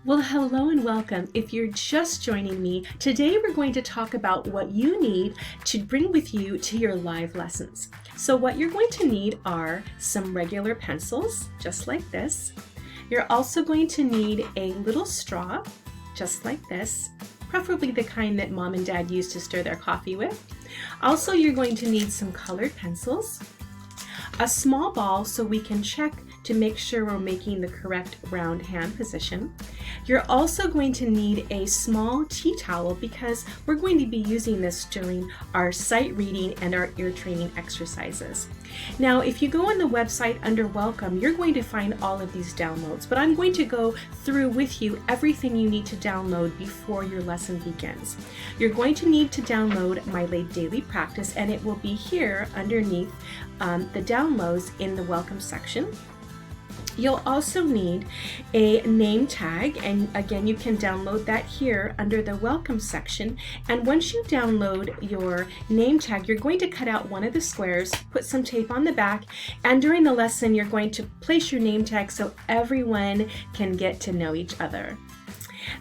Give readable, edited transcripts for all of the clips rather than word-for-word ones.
Well, hello and welcome. If you're just joining me, today we're going to talk about what you need to bring with you to your live lessons. So what you're going to need are some regular pencils, just like this. You're also going to need a little straw, just like this, preferably the kind that mom and dad used to stir their coffee with. Also, you're going to need some colored pencils, a small ball so we can check to make sure we're making the correct round hand position. You're also going to need a small tea towel because we're going to be using this during our sight reading and our ear training exercises. Now, if you go on the website under Welcome, you're going to find all of these downloads, but I'm going to go through with you everything you need to download before your lesson begins. You're going to need to download my daily practice, and it will be here underneath the downloads in the Welcome section. You'll also need a name tag, and again you can download that here under the Welcome section. And once you download your name tag, you're going to cut out one of the squares, put some tape on the back, and during the lesson you're going to place your name tag so everyone can get to know each other.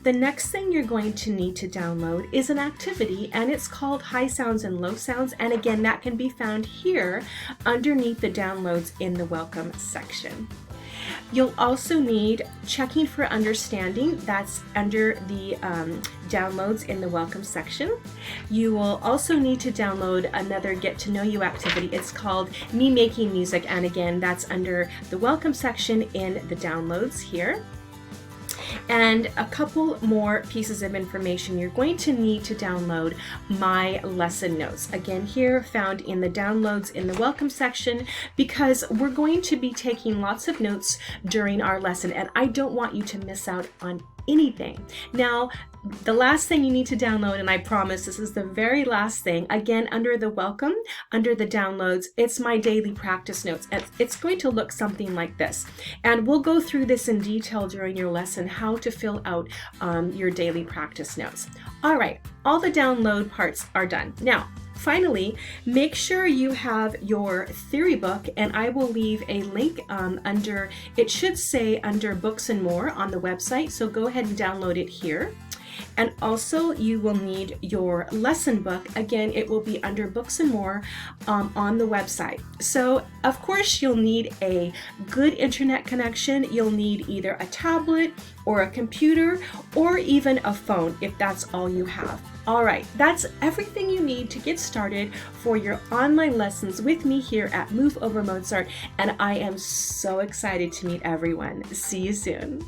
The next thing you're going to need to download is an activity, and it's called High Sounds and Low Sounds, and again that can be found here underneath the downloads in the Welcome section. You'll also need Checking for Understanding. That's under the downloads in the Welcome section. You will also need to download another Get to Know You activity. It's called Me Making Music, and again that's under the Welcome section in the downloads here. And a couple more pieces of information. You're going to need to download my lesson notes. Again, here found in the downloads in the Welcome section, because we're going to be taking lots of notes during our lesson, and I don't want you to miss out on anything. Now, the last thing you need to download, and I promise this is the very last thing, again under the Welcome, under the downloads, it's my daily practice notes. It's going to look something like this, and we'll go through this in detail during your lesson, how to fill out your daily practice notes. All right, all the download parts are done. Now, finally, make sure you have your theory book, and I will leave a link under, it should say under Books and More on the website, so go ahead and download it here. And also you will need your lesson book. Again, it will be under Books and More on the website. So of course you'll need a good internet connection. You'll need either a tablet or a computer or even a phone if that's all you have. All right, that's everything you need to get started for your online lessons with me here at Move Over Mozart, and I am so excited to meet everyone. See you soon.